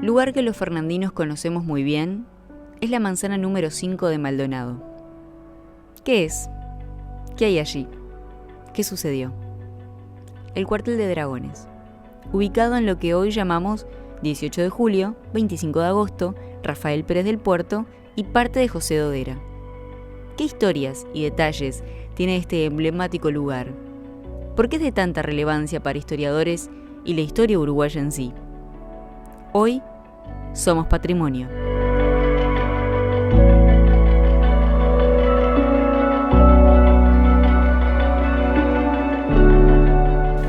lugar que los fernandinos conocemos muy bien, es la manzana número 5 de Maldonado. ¿Qué es? ¿Qué hay allí? ¿Qué sucedió? El cuartel de Dragones, ubicado en lo que hoy llamamos 18 de julio, 25 de agosto, Rafael Pérez del Puerto y parte de José Dodera. ¿Qué historias y detalles tiene este emblemático lugar? ¿Por qué es de tanta relevancia para historiadores y la historia uruguaya en sí? Hoy somos patrimonio.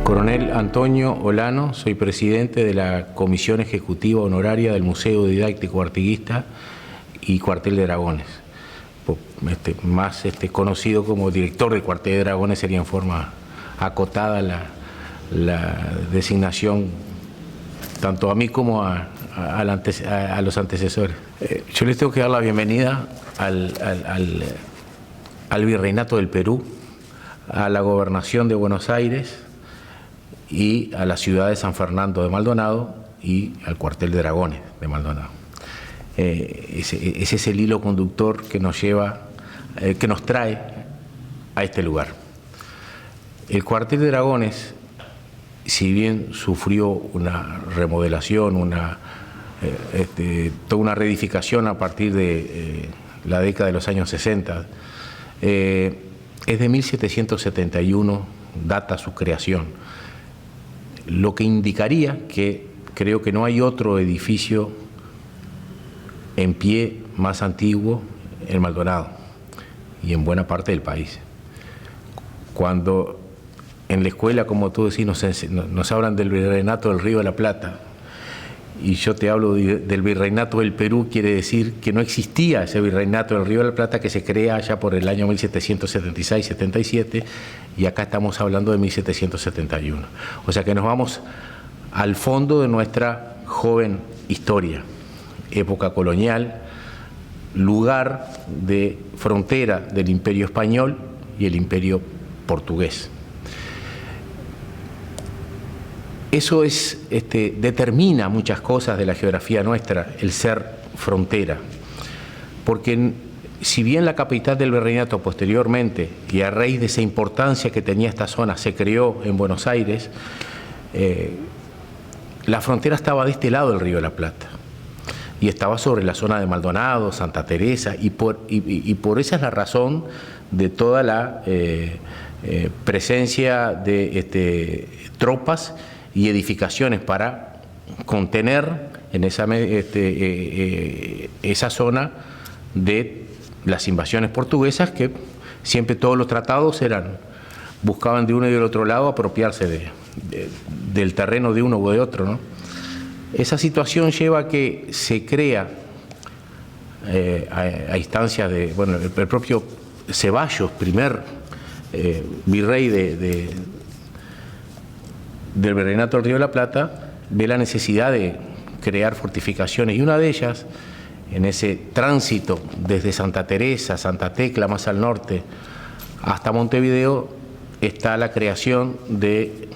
Coronel Antonio Olano, soy presidente de la Comisión Ejecutiva Honoraria del Museo Didáctico Artiguista y Cuartel de Dragones. Más conocido como director del Cuartel de Dragones sería en forma acotada la designación tanto a mí como a los antecesores. Yo les tengo que dar la bienvenida al Virreinato del Perú, a la Gobernación de Buenos Aires y a la ciudad de San Fernando de Maldonado y al Cuartel de Dragones de Maldonado. Ese es el hilo conductor que nos lleva, que nos trae a este lugar. El Cuartel de Dragones, si bien sufrió una remodelación, toda una reedificación a partir de la década de los años 60, es de 1771, data su creación, lo que indicaría que creo que no hay otro edificio en pie más antiguo en Maldonado y en buena parte del país. Cuando en la escuela, como tú decís, nos hablan del Virreinato del Río de la Plata, y yo te hablo del Virreinato del Perú, quiere decir que no existía ese Virreinato del Río de la Plata, que se crea ya por el año 1776-77, y acá estamos hablando de 1771. O sea que nos vamos al fondo de nuestra joven historia, época colonial, lugar de frontera del Imperio Español y el Imperio Portugués. Eso determina muchas cosas de la geografía nuestra, el ser frontera, porque si bien la capital del virreinato posteriormente, y a raíz de esa importancia que tenía esta zona, se creó en Buenos Aires, la frontera estaba de este lado del Río de la Plata, y estaba sobre la zona de Maldonado, Santa Teresa, y por esa es la razón de toda la presencia de tropas y edificaciones para contener en esa zona de las invasiones portuguesas, que siempre todos los tratados buscaban de uno y del otro lado apropiarse del terreno de uno o de otro, ¿no? Esa situación lleva a que se crea a instancias de, bueno, el propio Ceballos, primer virrey del Virreinato del Río de la Plata, ve la necesidad de crear fortificaciones, y una de ellas, en ese tránsito desde Santa Teresa, Santa Tecla, más al norte, hasta Montevideo, está la creación del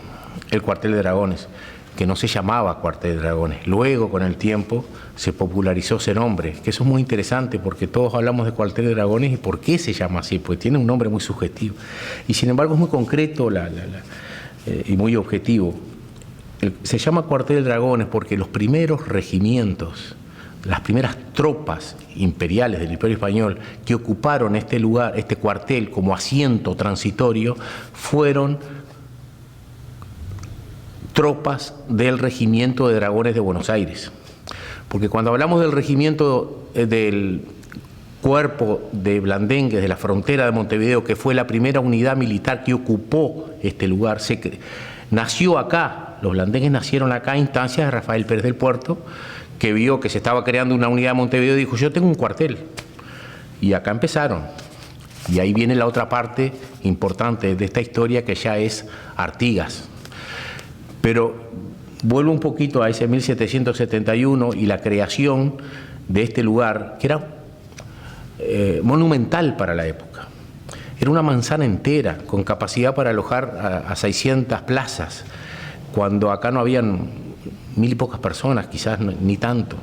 Cuartel de Dragones, que no se llamaba Cuartel de Dragones. Luego, con el tiempo, se popularizó ese nombre, que eso es muy interesante, porque todos hablamos de Cuartel de Dragones y ¿por qué se llama así? Pues tiene un nombre muy subjetivo. Y sin embargo es muy concreto y muy objetivo. Se llama Cuartel de Dragones porque los primeros regimientos, las primeras tropas imperiales del Imperio Español que ocuparon este lugar, este cuartel como asiento transitorio, fueron tropas del Regimiento de Dragones de Buenos Aires. Porque cuando hablamos del regimiento del Cuerpo de Blandengues de la frontera de Montevideo, que fue la primera unidad militar que ocupó este lugar, nació acá. Los blandengues nacieron acá a instancias de Rafael Pérez del Puerto, que vio que se estaba creando una unidad de Montevideo y dijo: yo tengo un cuartel. Y acá empezaron. Y ahí viene la otra parte importante de esta historia, que ya es Artigas. Pero vuelvo un poquito a ese 1771 y la creación de este lugar, que era monumental para la época. Era una manzana entera, con capacidad para alojar a 600 plazas, cuando acá no habían 1000 y pocas personas, quizás ni tanto,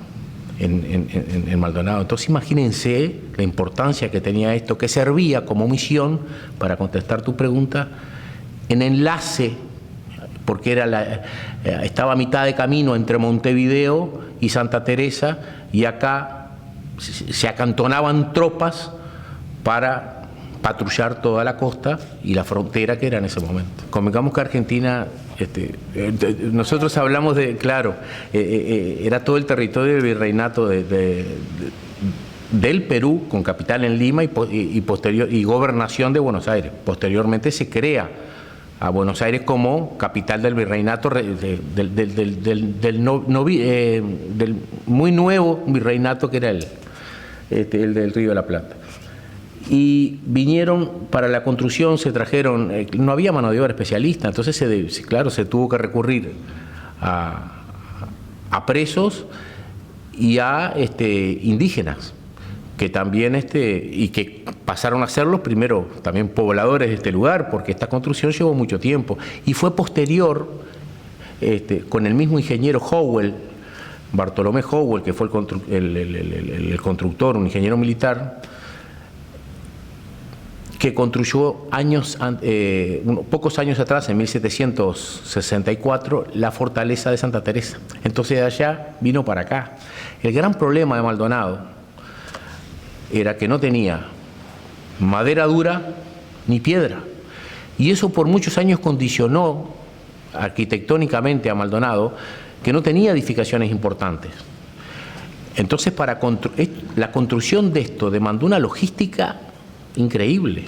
en Maldonado. Entonces imagínense la importancia que tenía esto, que servía como misión, para contestar tu pregunta, en enlace, porque estaba a mitad de camino entre Montevideo y Santa Teresa, y acá se acantonaban tropas para patrullar toda la costa y la frontera que era en ese momento. Convengamos que Argentina, nosotros hablamos de, claro, era todo el territorio del virreinato del Perú, con capital en Lima y gobernación de Buenos Aires. Posteriormente se crea a Buenos Aires como capital del virreinato del muy nuevo virreinato que era el del Río de la Plata. Y vinieron para la construcción, se trajeron, no había mano de obra especialista, entonces se tuvo que recurrir a presos y a indígenas, que también y que pasaron a ser los primeros también pobladores de este lugar, porque esta construcción llevó mucho tiempo. Y fue posterior, con el mismo ingeniero Howell, Bartolomé Howell, que fue el constructor, un ingeniero militar, que construyó pocos años atrás, en 1764, la fortaleza de Santa Teresa. Entonces de allá vino para acá. El gran problema de Maldonado era que no tenía madera dura ni piedra. Y eso por muchos años condicionó arquitectónicamente a Maldonado, que no tenía edificaciones importantes. Entonces la construcción de esto demandó una logística increíble.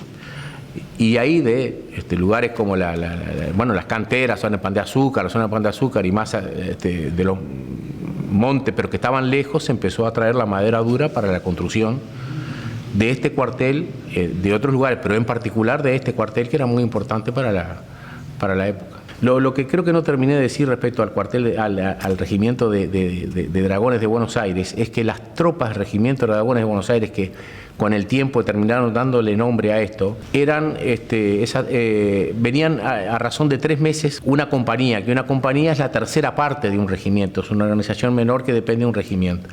Y ahí de lugares como las canteras, zona de Pan de Azúcar, la zona de Pan de Azúcar y más de los montes, pero que estaban lejos, se empezó a traer la madera dura para la construcción de este cuartel, de otros lugares, pero en particular de este cuartel, que era muy importante para la época. Lo que creo que no terminé de decir respecto al cuartel, al regimiento de Dragones de Buenos Aires, es que las tropas del regimiento de Dragones de Buenos Aires, que con el tiempo terminaron dándole nombre a esto, eran venían a razón de 3 meses una compañía, que una compañía es la tercera parte de un regimiento, es una organización menor que depende de un regimiento.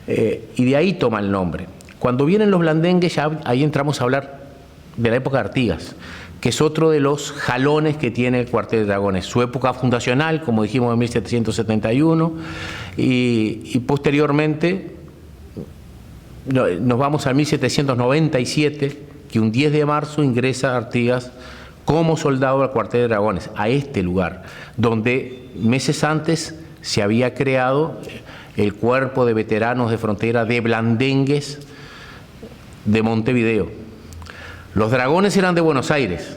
Y de ahí toma el nombre. Cuando vienen los blandengues, ya ahí entramos a hablar de la época de Artigas, que es otro de los jalones que tiene el cuartel de Dragones. Su época fundacional, como dijimos, en 1771, y posteriormente nos vamos a 1797, que un 10 de marzo ingresa Artigas como soldado al cuartel de Dragones, a este lugar, donde meses antes se había creado el cuerpo de veteranos de frontera de blandengues de Montevideo. Los Dragones eran de Buenos Aires.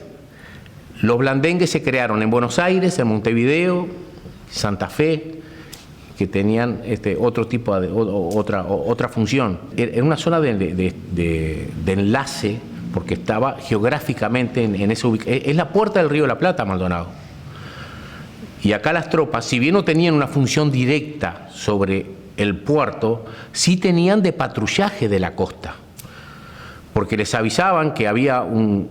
Los blandengues se crearon en Buenos Aires, en Montevideo, Santa Fe, que tenían otro tipo de otra función. Era una zona de enlace, porque estaba geográficamente en ese ubicación. Es la puerta del Río de la Plata, Maldonado. Y acá las tropas, si bien no tenían una función directa sobre el puerto, sí tenían de patrullaje de la costa, porque les avisaban que había un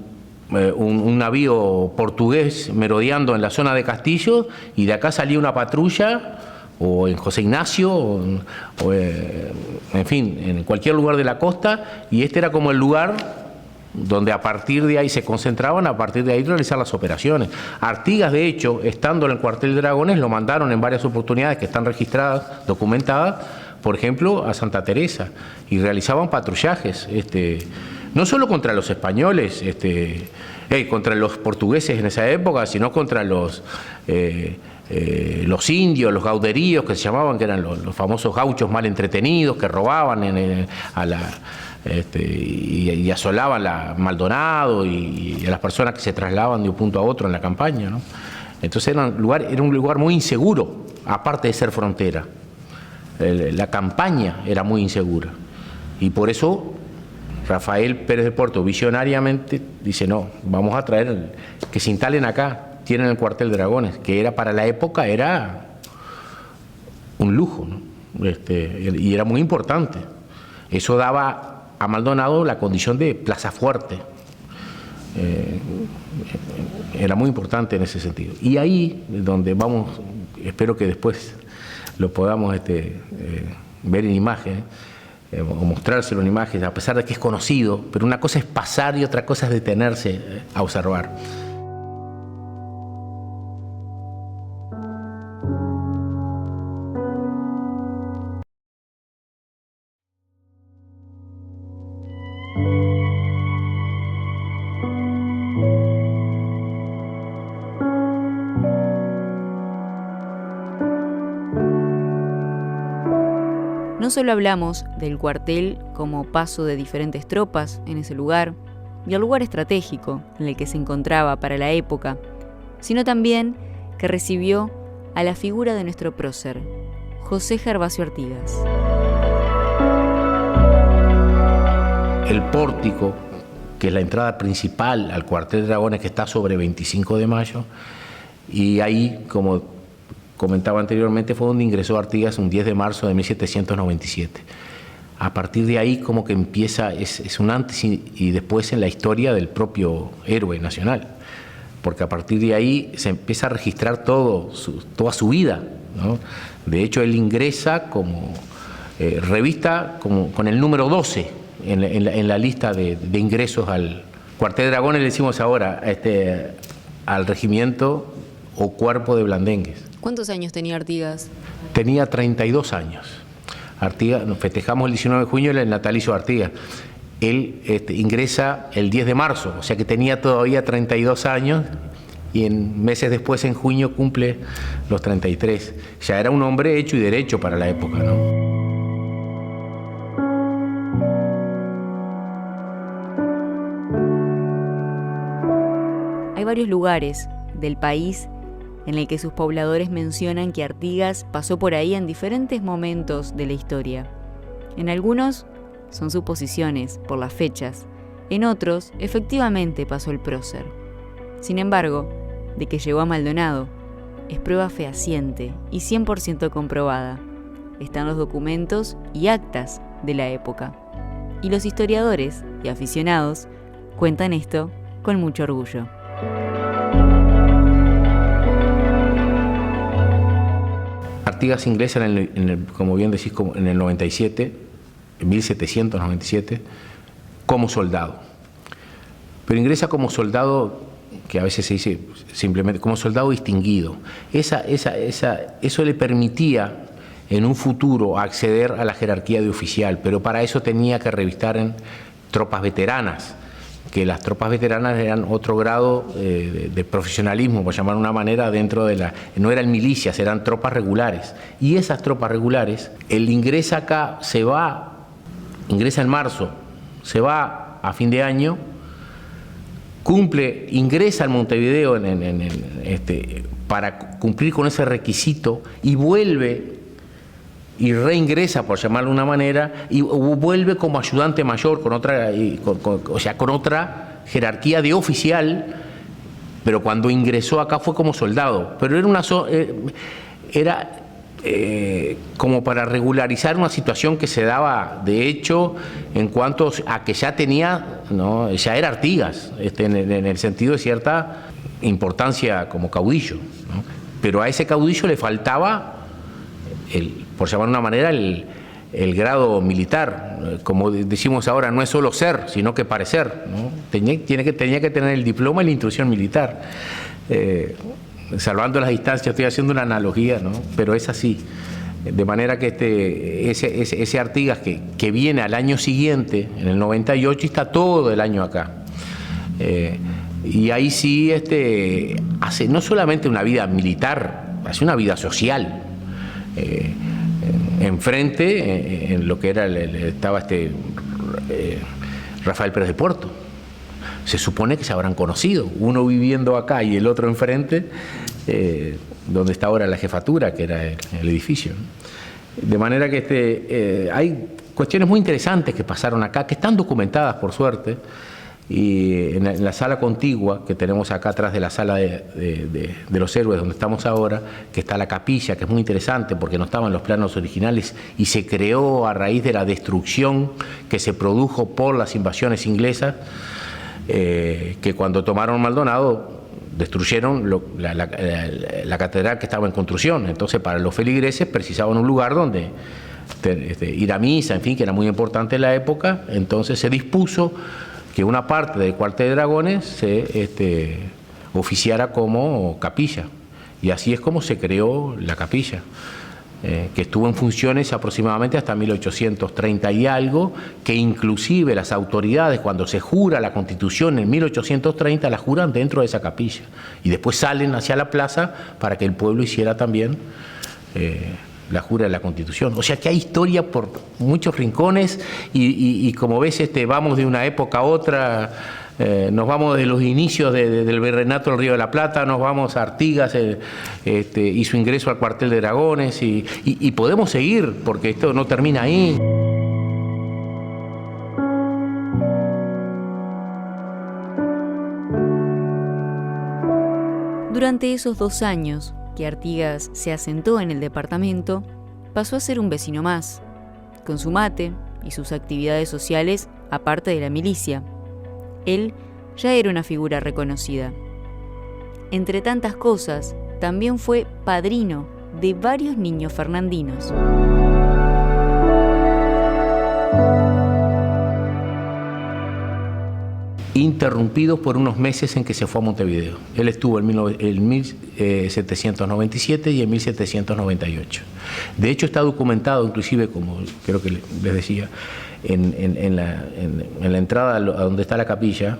navío portugués merodeando en la zona de Castillo, y de acá salía una patrulla, o en José Ignacio, en fin, en cualquier lugar de la costa, y este era como el lugar donde a partir de ahí se concentraban, a partir de ahí realizar las operaciones. Artigas, de hecho, estando en el cuartel de Dragones, lo mandaron en varias oportunidades que están registradas, documentadas, por ejemplo, a Santa Teresa, y realizaban patrullajes, no solo contra los españoles, contra los portugueses en esa época, sino contra los indios, los gauderíos que se llamaban, que eran los famosos gauchos mal entretenidos, que robaban y asolaban Maldonado y a las personas que se trasladaban de un punto a otro en la campaña, ¿no? Entonces era un lugar muy inseguro, aparte de ser frontera. La campaña era muy insegura, y por eso Rafael Pérez de Puerto visionariamente dice: no, vamos a traer que se instalen acá. Tienen el cuartel de Dragones, que era para la época era un lujo, ¿no? Y era muy importante. Eso daba a Maldonado la condición de plaza fuerte. Era muy importante en ese sentido. Y ahí donde vamos, espero que después lo podamos ver en imagen, o mostrárselo en imagen, a pesar de que es conocido, pero una cosa es pasar y otra cosa es detenerse a observar. No solo hablamos del cuartel como paso de diferentes tropas en ese lugar y el lugar estratégico en el que se encontraba para la época, sino también que recibió a la figura de nuestro prócer, José Gervasio Artigas. El pórtico, que es la entrada principal al cuartel de Dragones, que está sobre 25 de mayo, y ahí, como comentaba anteriormente, fue donde ingresó Artigas un 10 de marzo de 1797. A partir de ahí como que empieza, es un antes y después en la historia del propio héroe nacional, porque a partir de ahí se empieza a registrar toda su vida, ¿no? De hecho, él ingresa como revista con el número 12 en la lista de ingresos al cuartel de Dragones, le decimos ahora, al regimiento o cuerpo de blandengues. ¿Cuántos años tenía Artigas? Tenía 32 años. Artigas, nos festejamos el 19 de junio el natalicio de Artigas. Él ingresa el 10 de marzo, o sea que tenía todavía 32 años y meses después, en junio, cumple los 33. Ya era un hombre hecho y derecho para la época, ¿no? Hay varios lugares del país en el que sus pobladores mencionan que Artigas pasó por ahí en diferentes momentos de la historia. En algunos son suposiciones por las fechas, en otros efectivamente pasó el prócer. Sin embargo, de que llegó a Maldonado, es prueba fehaciente y 100% comprobada. Están los documentos y actas de la época. Y los historiadores y aficionados cuentan esto con mucho orgullo. Artigas ingresa como bien decís, en el 97, en 1797, como soldado. Pero ingresa como soldado, que a veces se dice simplemente como soldado distinguido. Eso le permitía en un futuro acceder a la jerarquía de oficial, pero para eso tenía que revistar en tropas veteranas, que las tropas veteranas eran otro grado de profesionalismo, por llamar de una manera, dentro de no eran milicias, eran tropas regulares. Y esas tropas regulares, él ingresa acá, ingresa en marzo, se va a fin de año, ingresa al Montevideo para cumplir con ese requisito y vuelve y reingresa, por llamarlo de una manera, y vuelve como ayudante mayor con otra jerarquía de oficial, pero cuando ingresó acá fue como soldado. Pero era como para regularizar una situación que se daba de hecho en cuanto a que ya tenía, ¿no? Ya era Artigas, en el sentido de cierta importancia como caudillo, ¿no? Pero a ese caudillo le faltaba por llamar de una manera, el grado militar. Como decimos ahora, no es solo ser, sino que parecer, ¿no? Tenía que tener el diploma y la instrucción militar. Salvando las distancias, estoy haciendo una analogía, ¿no? Pero es así. De manera que ese Artigas que viene al año siguiente, en el 98, y está todo el año acá. Y ahí sí hace no solamente una vida militar, hace una vida social. Enfrente, en lo que estaba Rafael Pérez de Puerto. Se supone que se habrán conocido, uno viviendo acá y el otro enfrente, donde está ahora la jefatura, que era el edificio. De manera que hay cuestiones muy interesantes que pasaron acá, que están documentadas por suerte, y en la sala contigua que tenemos acá atrás de la sala de los héroes donde estamos ahora, que está la capilla, que es muy interesante porque no estaban los planos originales y se creó a raíz de la destrucción que se produjo por las invasiones inglesas, que cuando tomaron Maldonado destruyeron la catedral que estaba en construcción. Entonces, para los feligreses precisaban un lugar donde ir a misa, en fin, que era muy importante en la época. Entonces se dispuso que una parte del cuartel de dragones se oficiara como capilla. Y así es como se creó la capilla, que estuvo en funciones aproximadamente hasta 1830 y algo, que inclusive las autoridades, cuando se jura la Constitución en 1830, la juran dentro de esa capilla. Y después salen hacia la plaza para que el pueblo hiciera también la jura de la Constitución. O sea que hay historia por muchos rincones y como ves, vamos de una época a otra. Nos vamos de los inicios del virreinato del Río de la Plata, nos vamos a Artigas y su ingreso al cuartel de dragones y podemos seguir porque esto no termina ahí. Durante esos 2 años que Artigas se asentó en el departamento, pasó a ser un vecino más, con su mate y sus actividades sociales aparte de la milicia. Él ya era una figura reconocida. Entre tantas cosas, también fue padrino de varios niños fernandinos. Interrumpidos por unos meses en que se fue a Montevideo. Él estuvo en 1797 y en 1798. De hecho, está documentado, inclusive, como creo que les decía, en la entrada a donde está la capilla,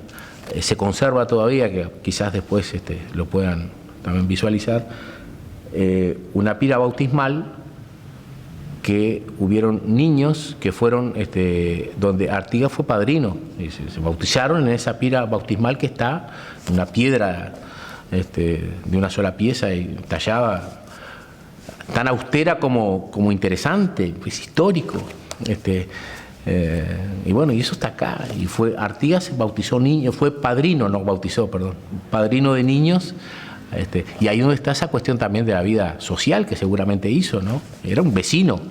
se conserva todavía, que quizás después lo puedan también visualizar, una pira bautismal que hubieron niños que fueron, donde Artigas fue padrino, y se bautizaron en esa pira bautismal que está, una piedra de una sola pieza y tallada, tan austera como interesante, pues histórico. Y bueno, y eso está acá, y Artigas bautizó niños, fue padrino, no bautizó, perdón, padrino de niños. Y ahí donde está esa cuestión también de la vida social que seguramente hizo, ¿no? Era un vecino.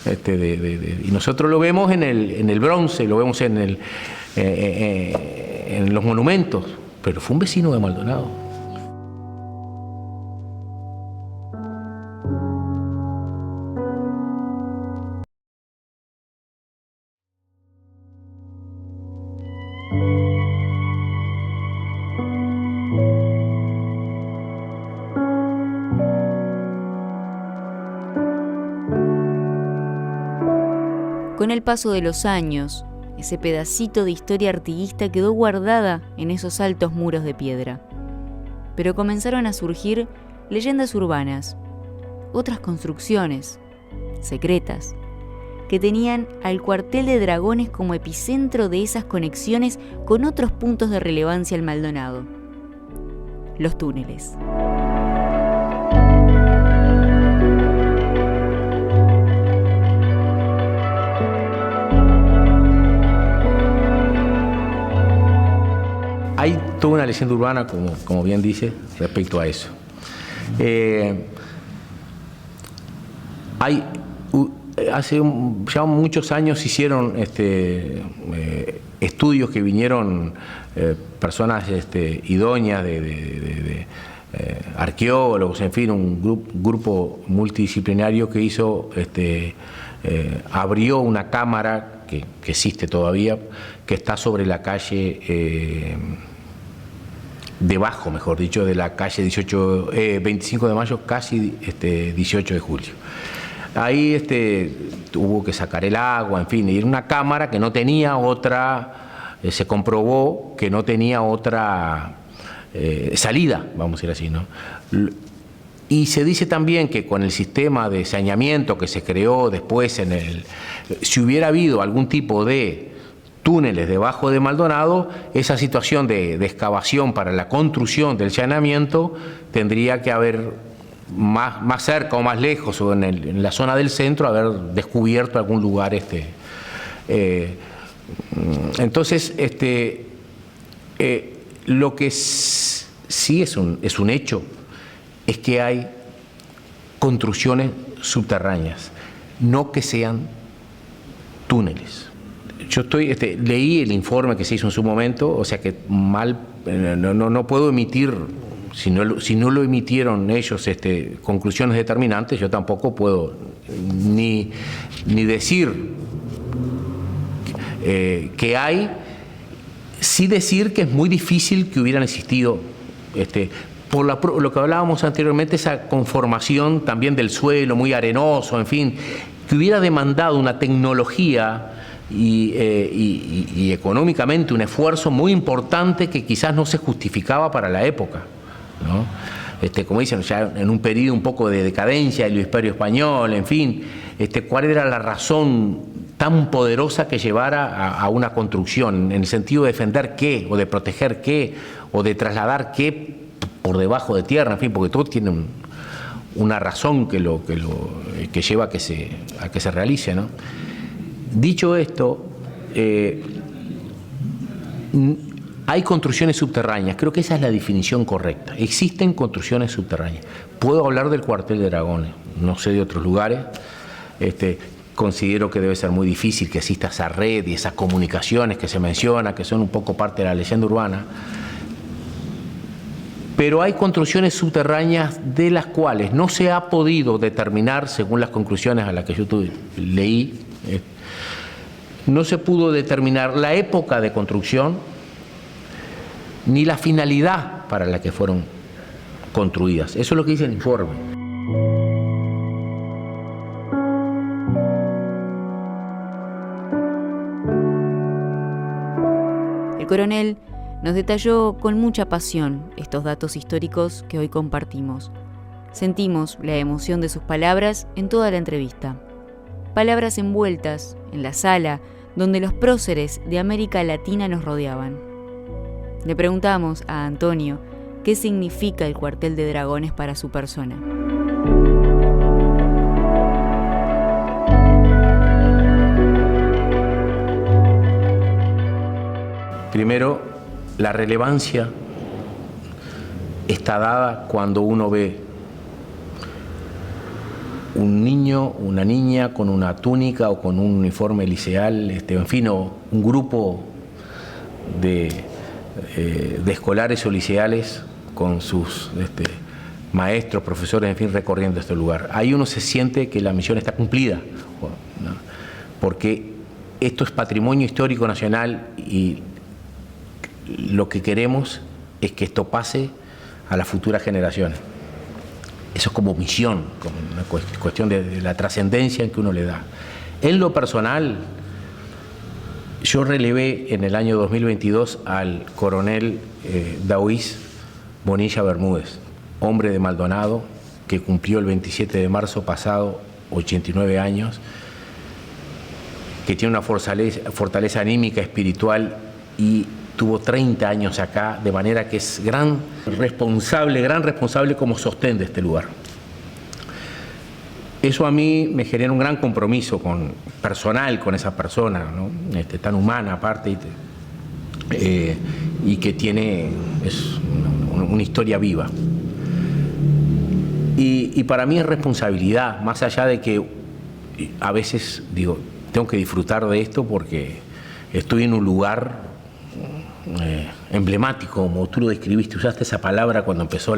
Y nosotros lo vemos en el bronce, lo vemos en los monumentos, pero fue un vecino de Maldonado. Con el paso de los años, ese pedacito de historia artiguista quedó guardada en esos altos muros de piedra. Pero comenzaron a surgir leyendas urbanas, otras construcciones, secretas, que tenían al cuartel de dragones como epicentro de esas conexiones con otros puntos de relevancia al Maldonado: los túneles. Hay toda una leyenda urbana, como bien dice, respecto a eso. Hace ya muchos años se hicieron estudios que vinieron personas idóneas de arqueólogos, en fin, un grupo multidisciplinario que hizo, abrió una cámara que existe todavía, que está sobre la calle, debajo, mejor dicho, de la calle 25 de mayo, casi 18 de julio. Ahí hubo que sacar el agua, en fin, y era una cámara que no tenía otra, se comprobó que no tenía otra salida, vamos a decir así, ¿no? Y se dice también que con el sistema de saneamiento que se creó después si hubiera habido algún tipo de túneles debajo de Maldonado, esa situación de excavación para la construcción del saneamiento tendría que haber más cerca o más lejos o en la zona del centro haber descubierto algún lugar. Entonces, lo que sí es un hecho es que hay construcciones subterráneas, no que sean túneles. leí el informe que se hizo en su momento, o sea que no puedo emitir, si no lo emitieron ellos conclusiones determinantes, yo tampoco puedo ni decir que hay, sí decir que es muy difícil que hubieran existido, por lo que hablábamos anteriormente, esa conformación también del suelo muy arenoso, en fin, que hubiera demandado una tecnología y económicamente un esfuerzo muy importante que quizás no se justificaba para la época, ¿no? Como dicen, ya en un periodo un poco de decadencia del Imperio Español, en fin, ¿cuál era la razón tan poderosa que llevara a una construcción, en el sentido de defender qué, o de proteger qué, o de trasladar qué por debajo de tierra, en fin, porque todo tiene una razón que lleva a que se realice, ¿no? Dicho esto, hay construcciones subterráneas, creo que esa es la definición correcta. Existen construcciones subterráneas. Puedo hablar del cuartel de Dragones, no sé de otros lugares. Considero que debe ser muy difícil que exista esa red y esas comunicaciones que se menciona, que son un poco parte de la leyenda urbana. Pero hay construcciones subterráneas de las cuales no se ha podido determinar, según las conclusiones a las que yo leí, no se pudo determinar la época de construcción ni la finalidad para la que fueron construidas. Eso es lo que dice el informe. El coronel nos detalló con mucha pasión estos datos históricos que hoy compartimos. Sentimos la emoción de sus palabras en toda la entrevista. Palabras envueltas en la sala donde los próceres de América Latina nos rodeaban. Le preguntamos a Antonio qué significa el cuartel de Dragones para su persona. Primero, la relevancia está dada cuando uno ve un niño, una niña con una túnica o con un uniforme liceal, en fin, o un grupo de escolares o liceales con sus maestros, profesores, en fin, recorriendo este lugar. Ahí uno se siente que la misión está cumplida, ¿no? Porque esto es patrimonio histórico nacional y lo que queremos es que esto pase a las futuras generaciones. Eso es como misión, como una cuestión de la trascendencia que uno le da. En lo personal, yo relevé en el año 2022 al coronel Daoís Bonilla Bermúdez, hombre de Maldonado, que cumplió el 27 de marzo pasado 89 años, que tiene una fortaleza anímica, espiritual, y tuvo 30 años acá, de manera que es gran responsable como sostén de este lugar. Eso a mí me genera un gran compromiso personal con esa persona, ¿no? Tan humana aparte, y que es una historia viva. Y para mí es responsabilidad, más allá de que a veces digo, tengo que disfrutar de esto porque estoy en un lugar emblemático, como tú lo describiste, usaste esa palabra cuando empezó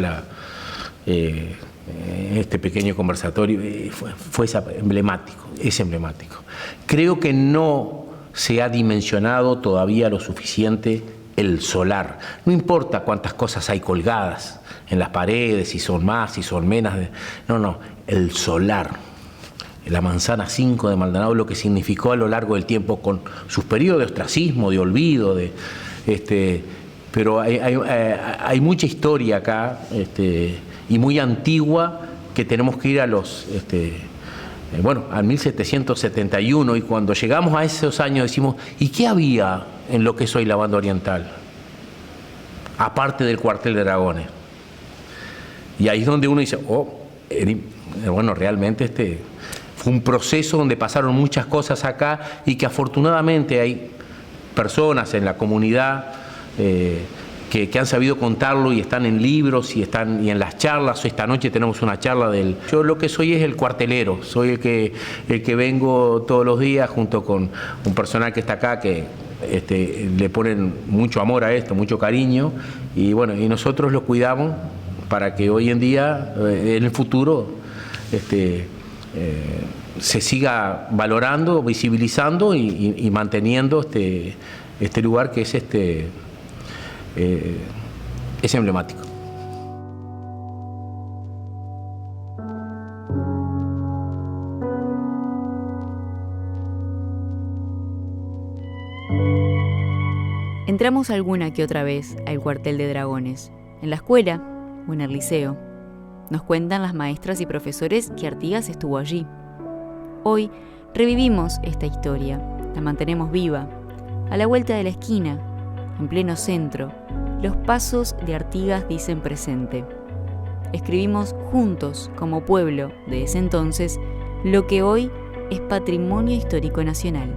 este pequeño conversatorio, fue emblemático, es emblemático. Creo que no se ha dimensionado todavía lo suficiente el solar. No importa cuántas cosas hay colgadas en las paredes, si son más, si son menos. No, el solar. La manzana 5 de Maldonado, lo que significó a lo largo del tiempo con sus periodos de ostracismo, de olvido, pero hay mucha historia acá y muy antigua que tenemos que ir al 1771, y cuando llegamos a esos años decimos, ¿y qué había en lo que es hoy la Banda Oriental? Aparte del cuartel de Dragones. Y ahí es donde uno dice, realmente fue un proceso donde pasaron muchas cosas acá y que afortunadamente hay personas en la comunidad que han sabido contarlo y están en libros y en las charlas. Esta noche tenemos una charla del... Yo lo que soy es el cuartelero, soy el que vengo todos los días junto con un personal que está acá que le ponen mucho amor a esto, mucho cariño, y bueno, y nosotros lo cuidamos para que hoy en día, en el futuro, se siga valorando, visibilizando y manteniendo este lugar que es emblemático. Entramos alguna que otra vez al cuartel de Dragones, en la escuela o en el liceo. Nos cuentan las maestras y profesores que Artigas estuvo allí. Hoy revivimos esta historia, la mantenemos viva. A la vuelta de la esquina, en pleno centro, los pasos de Artigas dicen presente. Escribimos juntos, como pueblo de ese entonces, lo que hoy es patrimonio histórico nacional.